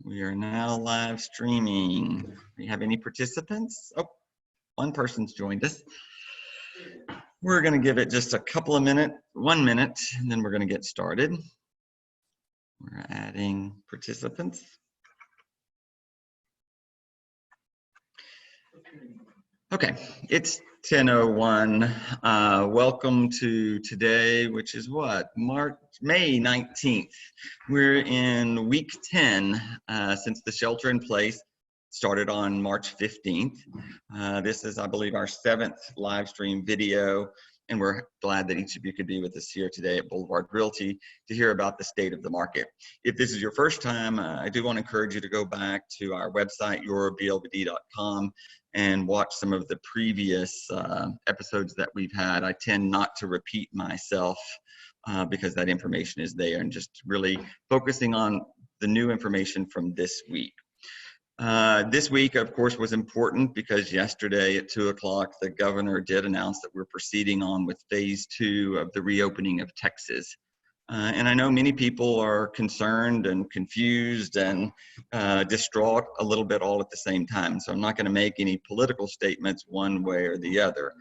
We are now live streaming. Do you have any participants? Oh, one person's joined us. We're going to give it just a couple of minutes, 1 minute, and then we're going to get started. We're adding participants. Okay, it's 10:01. Welcome to today, which is what? May 19th. We're in week 10 since the shelter in place started on March 15th. This is, I believe, our 7th live stream video, and we're glad that each of you could be with us here today at Boulevard Realty to hear about the state of the market. If this is your first time, I do want to encourage you to go back to our website, yourblvd.com, and watch some of the previous episodes that we've had. I tend not to repeat myself because that information is there, and just really focusing on the new information from this week. This week, of course, was important because yesterday at 2 o'clock, the governor did announce that we're proceeding on with phase 2 of the reopening of Texas. And I know many people are concerned and confused and distraught a little bit all at the same time. So I'm not going to make any political statements one way or the other.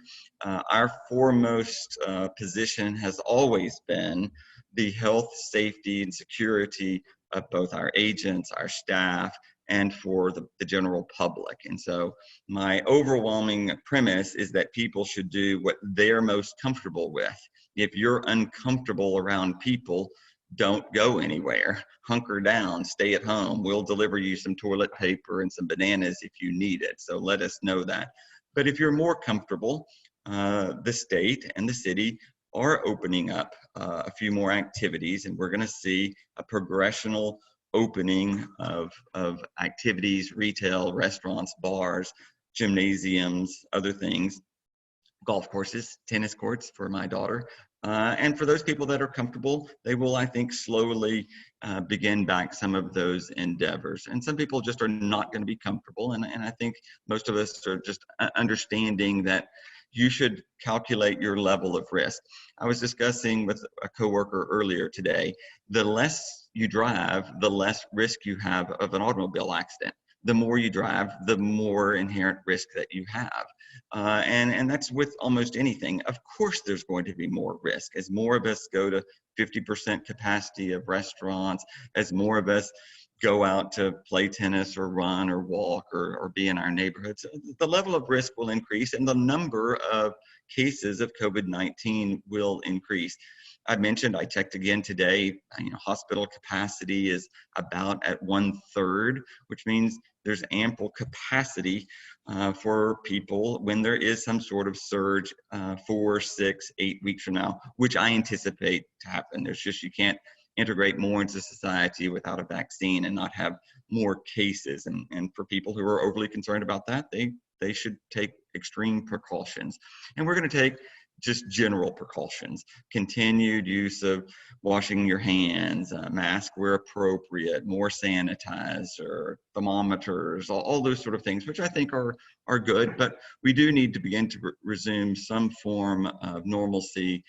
Our foremost position has always been the health, safety, and security of both our agents, our staff, and for the general public. And so my overwhelming premise is that people should do what they're most comfortable with. If you're uncomfortable around people, don't go anywhere. Hunker down, stay at home. We'll deliver you some toilet paper and some bananas if you need it. So let us know that. But if you're more comfortable, the state and the city are opening up a few more activities, and we're going to see a progressional opening of activities, retail, restaurants, bars, gymnasiums, other things, golf courses, tennis courts for my daughter. And for those people that are comfortable, they will, I think, slowly begin back some of those endeavors. And some people just are not going to be comfortable. And I think most of us are just understanding that you should calculate your level of risk. I was discussing with a coworker earlier today, the less you drive, the less risk you have of an automobile accident. The more you drive, the more inherent risk that you have. And that's with almost anything. Of course, there's going to be more risk. As more of us go to 50% capacity of restaurants, as more of us go out to play tennis or run or walk or be in our neighborhoods, the level of risk will increase and the number of cases of COVID-19 will increase. I mentioned, I checked again today, hospital capacity is about at 1/3, which means there's ample capacity for people when there is some sort of surge 4, 6, 8 weeks from now, which I anticipate to happen. There's just, you can't integrate more into society without a vaccine and not have more cases. And for people who are overly concerned about that, they should take extreme precautions. And we're going to take just general precautions, continued use of washing your hands, mask where appropriate, more sanitizer, thermometers, all those sort of things, which I think are good, but we do need to begin to resume some form of normalcy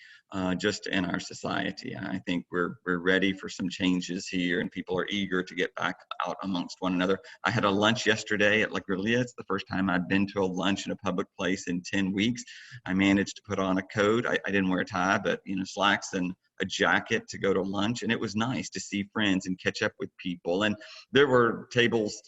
just in our society. I think we're ready for some changes here, and people are eager to get back out amongst one another. I had a lunch yesterday at La Grilla. It's the first time I've been to a lunch in a public place in 10 weeks. I managed to put on a coat. I didn't wear a tie, but slacks and a jacket to go to lunch, and it was nice to see friends and catch up with people. And there were tables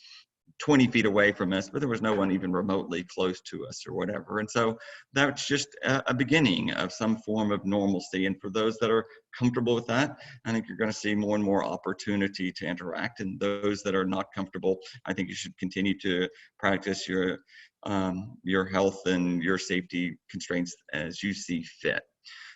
20 feet away from us, but there was no one even remotely close to us or whatever. And so that's just a beginning of some form of normalcy. And for those that are comfortable with that, I think you're going to see more and more opportunity to interact. And those that are not comfortable, I think you should continue to practice your health and your safety constraints as you see fit.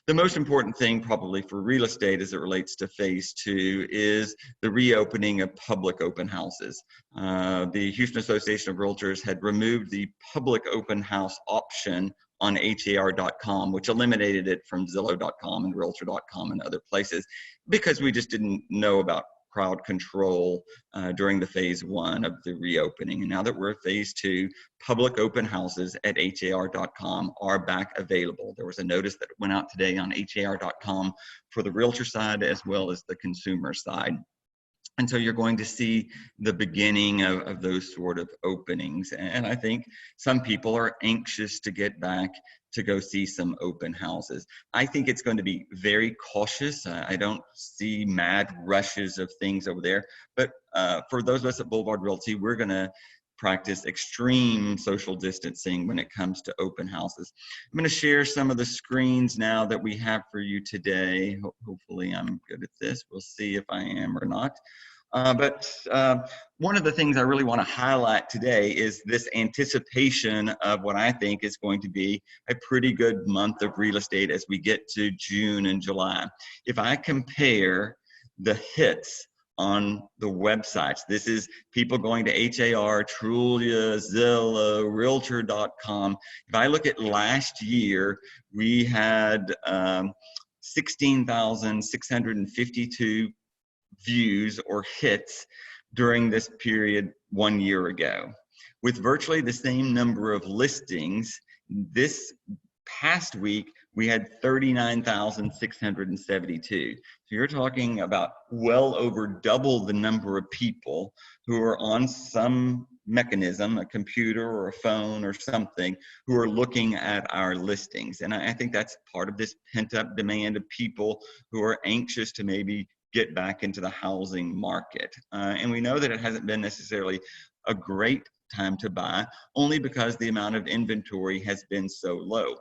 The most important thing probably for real estate as it relates to phase 2 is the reopening of public open houses. The Houston Association of Realtors had removed the public open house option on HAR.com, which eliminated it from Zillow.com and Realtor.com and other places because we just didn't know about crowd control during the phase 1 of the reopening. And now that we're at phase 2, public open houses at HAR.com are back available. There was a notice that went out today on HAR.com for the realtor side as well as the consumer side. And so you're going to see the beginning of those sort of openings. And I think some people are anxious to get back to go see some open houses. I think it's going to be very cautious. I don't see mad rushes of things over there. But for those of us at Boulevard Realty, we're going to practice extreme social distancing when it comes to open houses. I'm going to share some of the screens now that we have for you today. Hopefully I'm good at this. We'll see if I am or not. But one of the things I really want to highlight today is this anticipation of what I think is going to be a pretty good month of real estate as we get to June and July. If I compare the hits on the websites, this is people going to HAR, Trulia, Zillow, Realtor.com. If I look at last year, we had 16,652 views or hits during this period 1 year ago. With virtually the same number of listings, this past week we had 39,672. So you're talking about well over double the number of people who are on some mechanism, a computer or a phone or something, who are looking at our listings. And I think that's part of this pent-up demand of people who are anxious to maybe get back into the housing market. And we know that it hasn't been necessarily a great time to buy, only because the amount of inventory has been so low.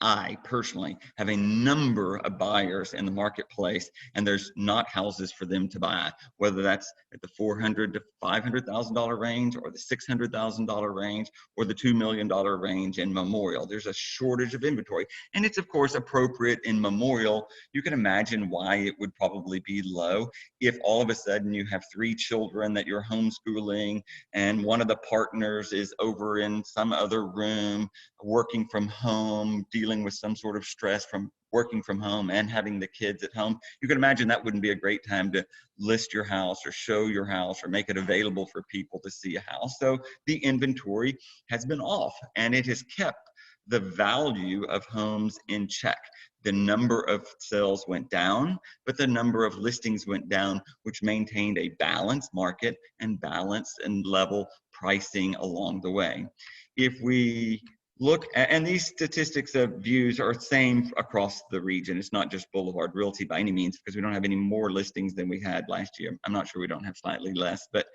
I personally have a number of buyers in the marketplace, and there's not houses for them to buy, whether that's at the $400,000 to $500,000 range, or the $600,000 range, or the $2 million range in Memorial. There's a shortage of inventory, and it's of course appropriate in Memorial. You can imagine why it would probably be low if all of a sudden you have 3 children that you're homeschooling, and one of the partners is over in some other room working from home, dealing with some sort of stress from working from home and having the kids at home. You can imagine that wouldn't be a great time to list your house or show your house or make it available for people to see a house. So the inventory has been off, and it has kept the value of homes in check. The number of sales went down, but the number of listings went down, which maintained a balanced market and balanced and level pricing along the way. If we look at, and these statistics of views are same across the region. It's not just Boulevard Realty by any means, because we don't have any more listings than we had last year. I'm not sure we don't have slightly less, but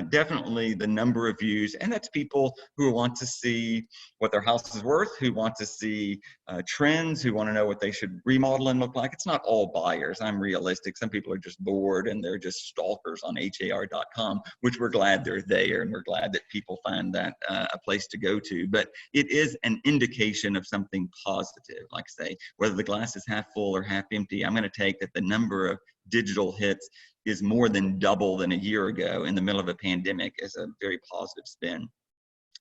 definitely the number of views, and that's people who want to see what their house is worth, who want to see trends, who want to know what they should remodel and look like. It's not all buyers. I'm realistic. Some people are just bored and they're just stalkers on HAR.com, which we're glad they're there, and we're glad that people find that a place to go to. But it is an indication of something positive. Like say, whether the glass is half full or half empty, I'm going to take that the number of digital hits is more than double than a year ago in the middle of a pandemic as a very positive spin.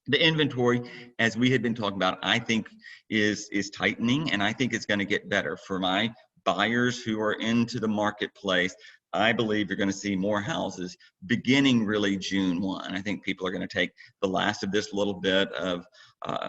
The inventory, as we had been talking about, I think is tightening, and I think it's going to get better. For my buyers who are into the marketplace, I believe you're going to see more houses beginning really June 1. I think people are going to take the last of this little bit of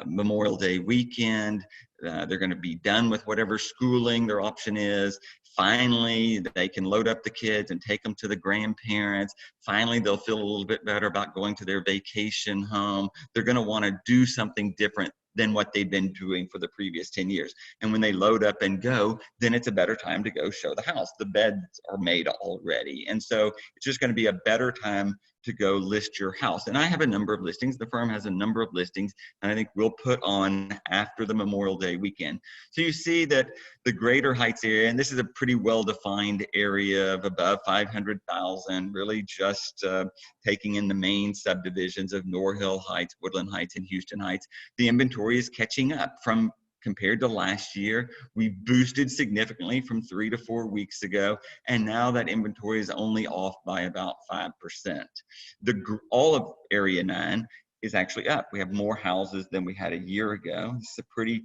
Memorial Day weekend. They're going to be done with whatever schooling their option is. Finally, they can load up the kids and take them to the grandparents. Finally, they'll feel a little bit better about going to their vacation home. They're going to want to do something different than what they've been doing for the previous 10 years. And when they load up and go, then it's a better time to go show the house. The beds are made already. And so it's just going to be a better time to go list your house. And I have a number of listings. The firm has a number of listings, and I think we'll put on after the Memorial Day weekend. So you see that the Greater Heights area, and this is a pretty well-defined area of above 500,000, really just taking in the main subdivisions of Norhill Heights, Woodland Heights, and Houston Heights. The inventory is catching up from compared to last year. We boosted significantly from 3 to 4 weeks ago, and now that inventory is only off by about 5%. All of Area 9 is actually up. We have more houses than we had a year ago. It's a pretty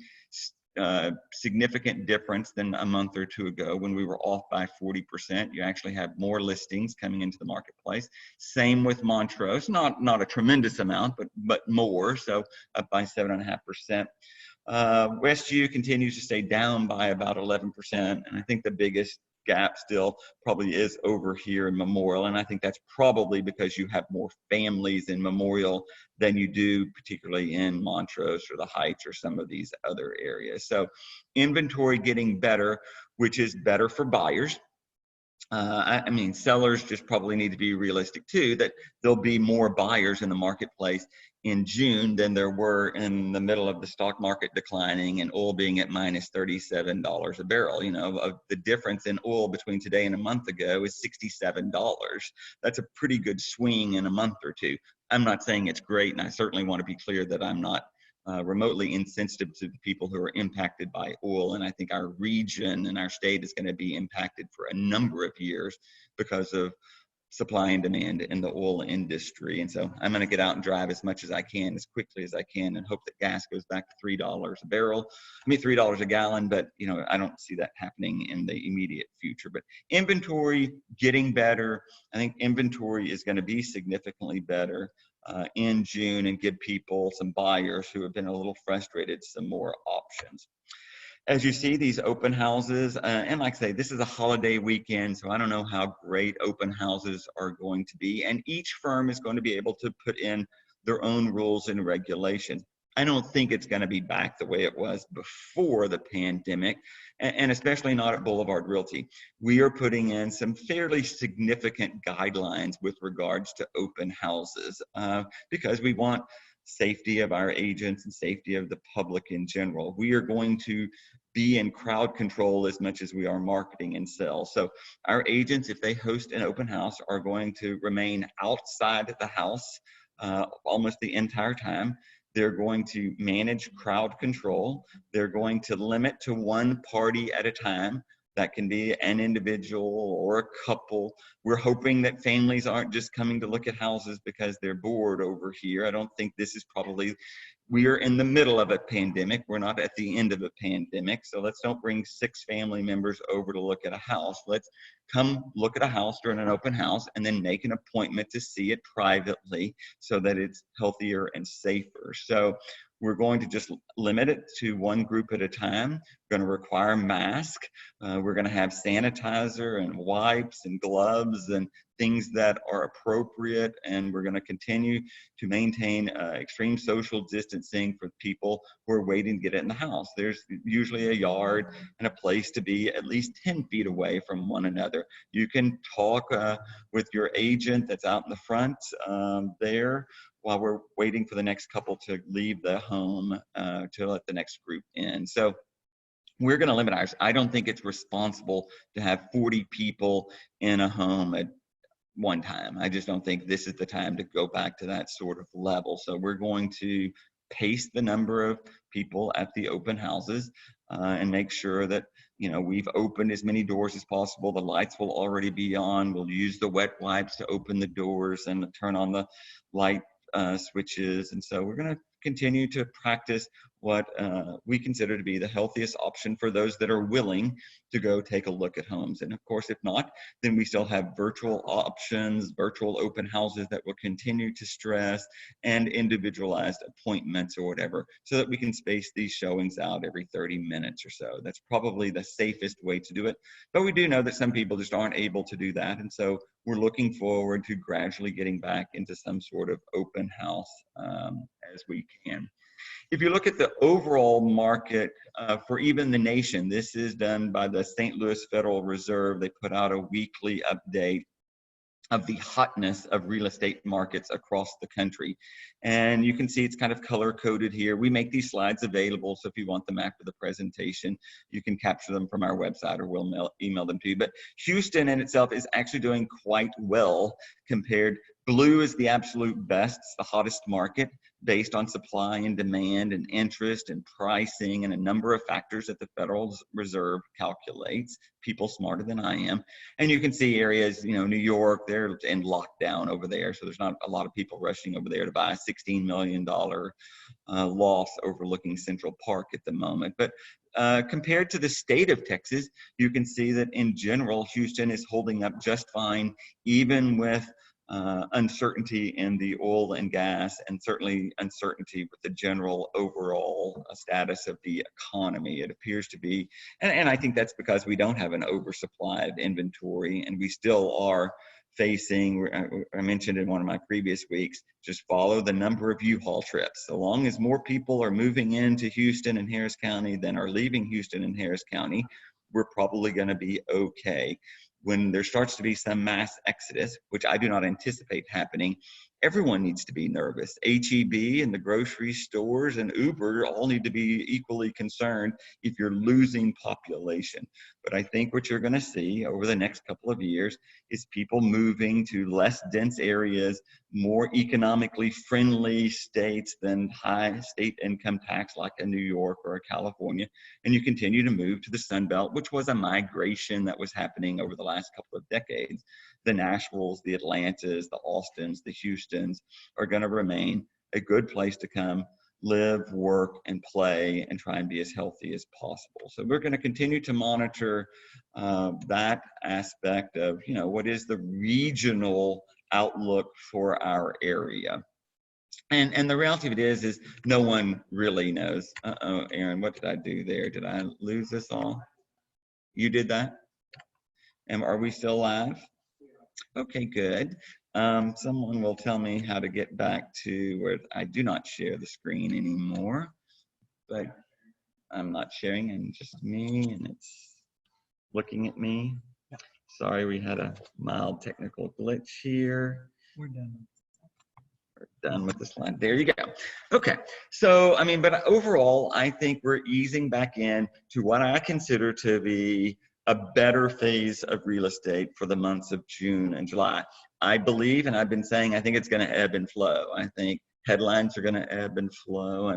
significant difference than a month or two ago when we were off by 40%. You actually have more listings coming into the marketplace. Same with Montrose, not a tremendous amount, but more, so up by 7.5%. West U continues to stay down by about 11%, and I think the biggest gap still probably is over here in Memorial, and I think that's probably because you have more families in Memorial than you do particularly in Montrose or the Heights or some of these other areas. So inventory getting better, which is better for buyers. I mean, sellers just probably need to be realistic too, that there'll be more buyers in the marketplace in June than there were in the middle of the stock market declining and oil being at minus $37 a barrel. You know, the difference in oil between today and a month ago is $67. That's a pretty good swing in a month or two. I'm not saying it's great, and I certainly want to be clear that I'm not remotely insensitive to the people who are impacted by oil. And I think our region and our state is going to be impacted for a number of years because of supply and demand in the oil industry. And so I'm going to get out and drive as much as I can, as quickly as I can, and hope that gas goes back to $3 a barrel. I mean, $3 a gallon, but you know, I don't see that happening in the immediate future. But inventory getting better. I think inventory is going to be significantly better in June and give people, some buyers who have been a little frustrated, some more options. As you see, these open houses, and like I say, this is a holiday weekend, so I don't know how great open houses are going to be. And each firm is going to be able to put in their own rules and regulations. I don't think it's going to be back the way it was before the pandemic, and especially not at Boulevard Realty. We are putting in some fairly significant guidelines with regards to open houses because we want safety of our agents and safety of the public in general. We are going to be in crowd control as much as we are marketing and sales. So our agents, if they host an open house, are going to remain outside the house almost the entire time. They're going to manage crowd control. They're going to limit to one party at a time. That can be an individual or a couple. We're hoping that families aren't just coming to look at houses because they're bored over here. I don't think this is probably, we are in the middle of a pandemic. We're not at the end of a pandemic. So let's don't bring 6 family members over to look at a house. Let's come look at a house during an open house and then make an appointment to see it privately so that it's healthier and safer. So we're going to just limit it to one group at a time. We're going to require masks. We're going to have sanitizer and wipes and gloves and things that are appropriate. And we're going to continue to maintain extreme social distancing for people who are waiting to get in the house. There's usually a yard and a place to be at least 10 feet away from one another. You can talk with your agent that's out in the front there while we're waiting for the next couple to leave the home to let the next group in. So we're going to limit ours. I don't think it's responsible to have 40 people in a home at one time. I just don't think this is the time to go back to that sort of level. So we're going to pace the number of people at the open houses and make sure that, you know, we've opened as many doors as possible. The lights will already be on. We'll use the wet wipes to open the doors and turn on the light switches. And so we're going to continue to practice what we consider to be the healthiest option for those that are willing to go take a look at homes. And of course, if not, then we still have virtual options, virtual open houses that will continue to stress, and individualized appointments or whatever, so that we can space these showings out every 30 minutes or so. That's probably the safest way to do it. But we do know that some people just aren't able to do that. And so we're looking forward to gradually getting back into some sort of open house as we can. If you look at the overall market for even the nation, this is done by the St. Louis Federal Reserve. They put out a weekly update of the hotness of real estate markets across the country. And you can see it's kind of color coded here. We make these slides available, so if you want them after the presentation, you can capture them from our website or we'll email them to you. But Houston in itself is actually doing quite well compared. Blue is the absolute best, it's the hottest market based on supply and demand and interest and pricing and a number of factors that the Federal Reserve calculates, people smarter than I am. And you can see areas, you know, New York, they're in lockdown over there, so there's not a lot of people rushing over there to buy a $16 million loss overlooking Central Park at the moment. But compared to the state of Texas, you can see that in general, Houston is holding up just fine, even with uncertainty in the oil and gas, and certainly uncertainty with the general overall status of the economy. It appears to be, and I think that's because we don't have an oversupply of inventory, and we still are facing, I mentioned in one of my previous weeks, just follow the number of U-Haul trips. So long as more people are moving into Houston and Harris County than are leaving Houston and Harris County, we're probably going to be okay. When there starts to be some mass exodus, which I do not anticipate happening, everyone needs to be nervous. HEB and the grocery stores and Uber all need to be equally concerned if you're losing population. But I think what you're going to see over the next couple of years is people moving to less dense areas, more economically friendly states than high state income tax like a New York or a California. And you continue to move to the Sun Belt, which was a migration that was happening over the last couple of decades. The Nashvilles, the Atlantas, the Austins, the Houstons are going to remain a good place to come, live, work, and play, and try and be as healthy as possible. So we're going to continue to monitor that aspect of, you know, what is the regional outlook for our area. And the reality of it is no one really knows. Uh-oh, Aaron, what did I do there? Did I lose this all? You did that? And are we still live? Okay, good. Someone will tell me how to get back to where I do not share the screen anymore, but I'm not sharing, and just me, and it's looking at me. Sorry, we had a mild technical glitch here. We're done. We're done with the slide. There you go. Okay, so I mean, but overall, I think we're easing back in to what I consider to be a better phase of real estate for the months of June and July. I believe, and I've been saying, I think it's going to ebb and flow. I think headlines are going to ebb and flow,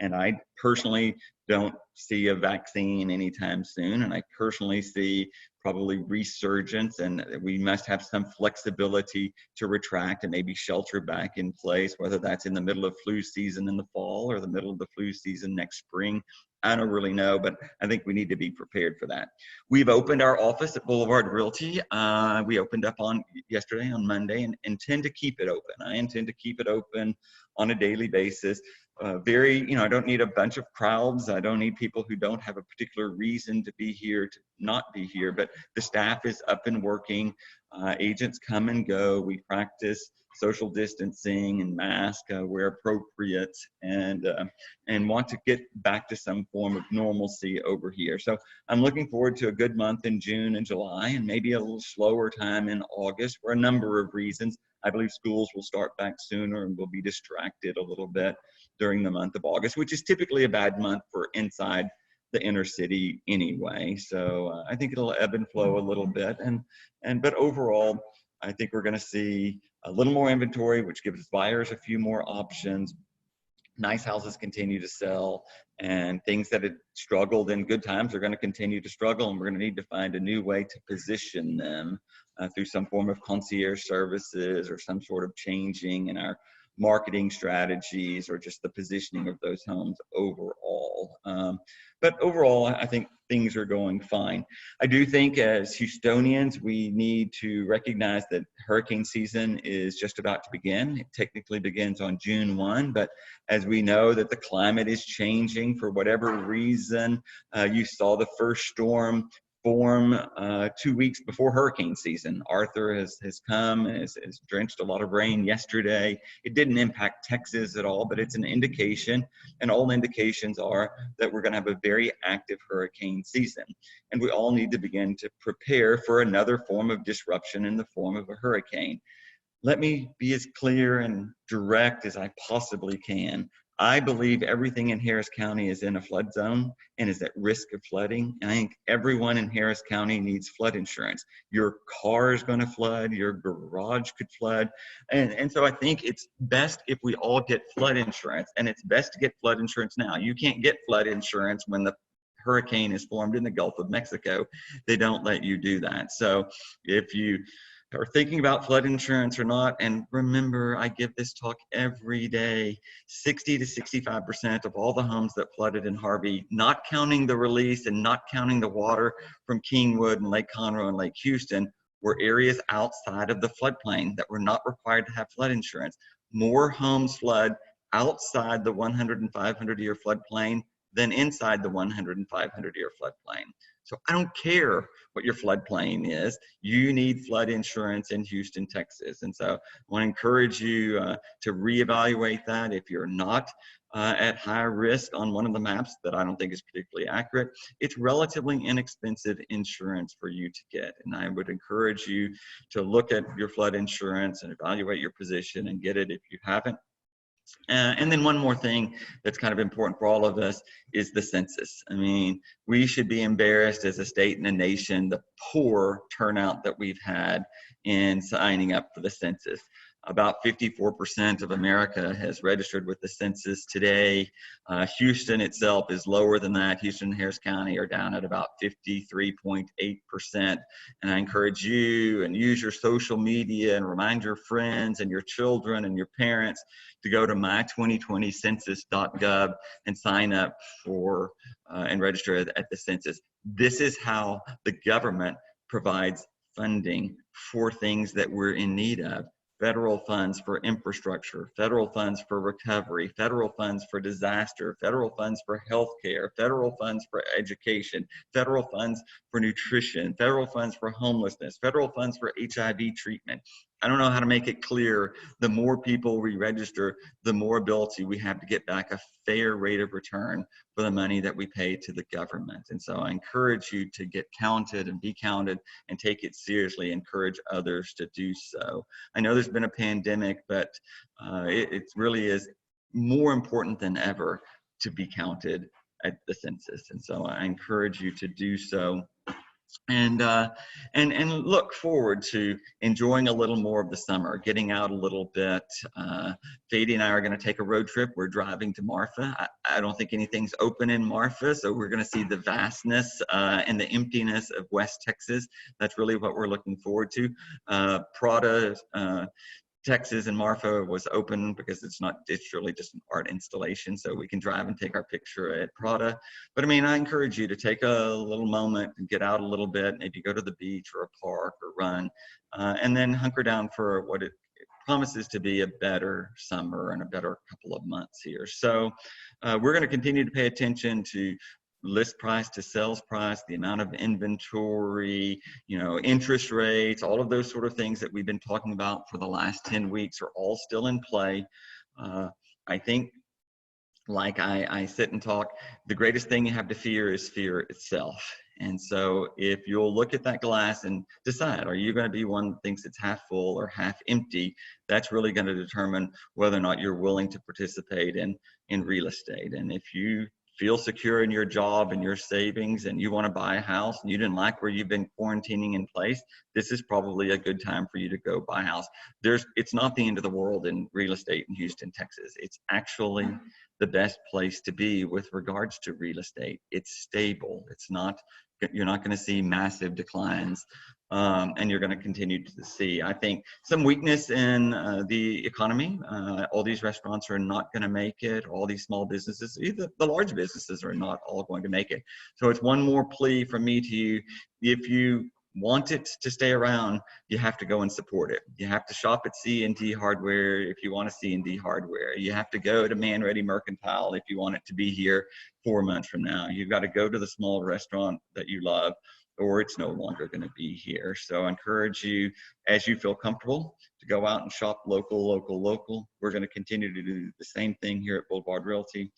and I personally don't see a vaccine anytime soon, and I personally see probably resurgence, and we must have some flexibility to retract and maybe shelter back in place, whether that's in the middle of flu season in the fall or the middle of the flu season next spring. I don't really know, but I think we need to be prepared for that. We've opened our office at Boulevard Realty. We opened up on yesterday, on Monday, and intend to keep it open. I intend to keep it open on a daily basis. I don't need a bunch of crowds. I don't need people who don't have a particular reason to be here to not be here, but the staff is up and working. Agents come and go. We practice social distancing and mask where appropriate, and want to get back to some form of normalcy over here. So I'm looking forward to a good month in June and July, and maybe a little slower time in August for a number of reasons. I believe schools will start back sooner, and we'll be distracted a little bit during the month of August, which is typically a bad month for inside the inner city anyway. So I think it'll ebb and flow a little bit, but overall, I think we're going to see a little more inventory, which gives buyers a few more options. Nice houses continue to sell, and things that had struggled in good times are going to continue to struggle, and we're going to need to find a new way to position them through some form of concierge services or some sort of changing in our marketing strategies or just the positioning of those homes overall. But overall, I think things are going fine. I do think as Houstonians, we need to recognize that hurricane season is just about to begin. It technically begins on June 1, but as we know that the climate is changing for whatever reason, you saw the first storm form 2 weeks before hurricane season. Arthur has come and has drenched a lot of rain yesterday. It didn't impact Texas at all, but it's an indication, and all indications are that we're going to have a very active hurricane season. And we all need to begin to prepare for another form of disruption in the form of a hurricane. Let me be as clear and direct as I possibly can. I believe everything in Harris County is in a flood zone and is at risk of flooding. And I think everyone in Harris County needs flood insurance. Your car is going to flood, your garage could flood. And so I think it's best if we all get flood insurance, and it's best to get flood insurance now. You can't get flood insurance when the hurricane is formed in the Gulf of Mexico. They don't let you do that. So if you are thinking about flood insurance or not, and remember, I give this talk every day, 60 to 65% of all the homes that flooded in Harvey, not counting the release and not counting the water from Kingwood and Lake Conroe and Lake Houston, were areas outside of the floodplain that were not required to have flood insurance. More homes flood outside the 100 and 500 year floodplain than inside the 100 and 500 year floodplain. So I don't care what your floodplain is, you need flood insurance in Houston, Texas. And so I want to encourage you to reevaluate that. If you're not at high risk on one of the maps that I don't think is particularly accurate, it's relatively inexpensive insurance for you to get. And I would encourage you to look at your flood insurance and evaluate your position and get it if you haven't. And then one more thing that's kind of important for all of us is the census. I mean, we should be embarrassed as a state and a nation, the poor turnout that we've had in signing up for the census. About 54% of America has registered with the census today. Houston itself is lower than that. Houston and Harris County are down at about 53.8%. And I encourage you and use your social media and remind your friends and your children and your parents to go to my2020census.gov and sign up for and register at the census. This is how the government provides funding for things that we're in need of. Federal funds for infrastructure, federal funds for recovery, federal funds for disaster, federal funds for healthcare, federal funds for education, federal funds for nutrition, federal funds for homelessness, federal funds for HIV treatment. I don't know how to make it clear. The more people we register, the more ability we have to get back a fair rate of return for the money that we pay to the government. And so I encourage you to get counted and be counted and take it seriously, encourage others to do so. I know there's been a pandemic, but it really is more important than ever to be counted at the census. And so I encourage you to do so. And look forward to enjoying a little more of the summer, getting out a little bit. Fady and I are going to take a road trip. We're driving to Marfa. I don't think anything's open in Marfa, so we're going to see the vastness and the emptiness of West Texas. That's really what we're looking forward to. Prada, Texas and Marfa was open because it's really just an art installation, so we can drive and take our picture at Prada. But I mean, I encourage you to take a little moment and get out a little bit, maybe go to the beach or a park or run, and then hunker down for what it promises to be a better summer and a better couple of months here. So we're going to continue to pay attention to list price to sales price, the amount of inventory, interest rates, all of those sort of things that we've been talking about for the last 10 weeks are all still in play. I think, like I sit and talk, the greatest thing you have to fear is fear itself. And so if you'll look at that glass and decide, are you going to be one that thinks it's half full or half empty, that's really going to determine whether or not you're willing to participate in real estate. And if you feel secure in your job and your savings and you want to buy a house and you didn't like where you've been quarantining in place, this is probably a good time for you to go buy a house. It's not the end of the world in real estate in Houston, Texas. It's actually the best place to be with regards to real estate. It's stable. You're not going to see massive declines. And you're going to continue to see, I think, some weakness in the economy. All these restaurants are not going to make it. All these small businesses, even the large businesses, are not all going to make it. So it's one more plea from me to you. If you want it to stay around, you have to go and support it. You have to shop at C&D Hardware if you want a C&D Hardware. You have to go to Man Ready Mercantile if you want it to be here 4 months from now. You've got to go to the small restaurant that you love, or it's no longer going to be here. So I encourage you, as you feel comfortable, to go out and shop local. We're going to continue to do the same thing here at Boulevard Realty.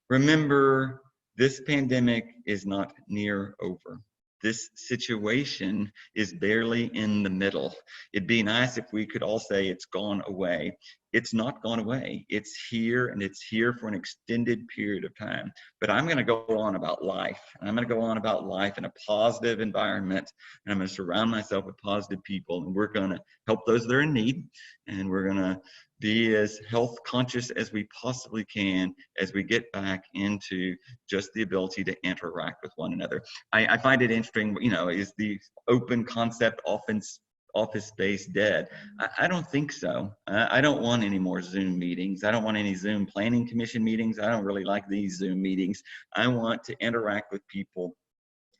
Remember, this pandemic is not near over. This situation is barely in the middle. It'd be nice if we could all say it's gone away. It's not gone away. It's here, and it's here for an extended period of time. But I'm going to go on about life. I'm going to go on about life in a positive environment, and I'm going to surround myself with positive people, and we're going to help those that are in need, and we're going to be as health conscious as we possibly can as we get back into just the ability to interact with one another. I find it interesting, is the open concept office space dead? I don't think so. I don't want any more Zoom meetings. I don't want any Zoom planning commission meetings. I don't really like these Zoom meetings. I want to interact with people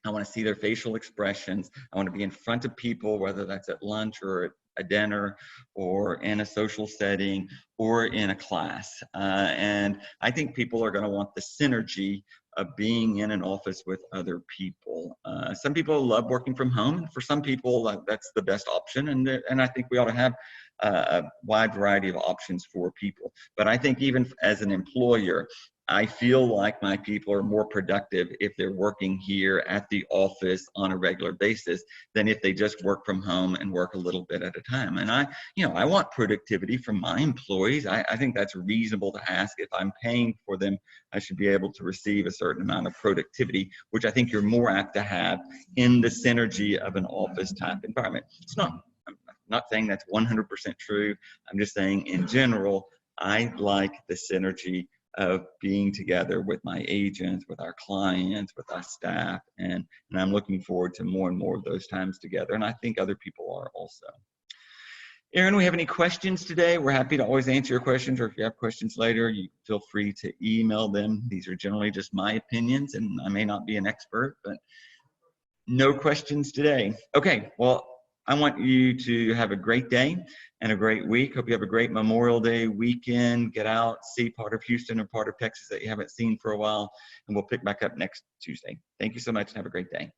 I want to see their facial expressions. I want to be in front of people, whether that's at lunch or at a dinner or in a social setting or in a class. And I think people are going to want the synergy of being in an office with other people. Some people love working from home. For some people, that's the best option. And I think we ought to have a wide variety of options for people. But I think even as an employer, I feel like my people are more productive if they're working here at the office on a regular basis than if they just work from home and work a little bit at a time. And I want productivity from my employees. I think that's reasonable to ask. If I'm paying for them, I should be able to receive a certain amount of productivity, which I think you're more apt to have in the synergy of an office type environment. I'm not saying that's 100% true. I'm just saying in general, I like the synergy of being together with my agents, with our clients, with our staff, and I'm looking forward to more and more of those times together, and I think other people are also. Aaron, we have any questions today? We're happy to always answer your questions, or if you have questions later, you feel free to email them. These are generally just my opinions, and I may not be an expert, but no questions today. Okay, well, I want you to have a great day and a great week. Hope you have a great Memorial Day weekend. Get out, see part of Houston or part of Texas that you haven't seen for a while, and we'll pick back up next Tuesday. Thank you so much and have a great day.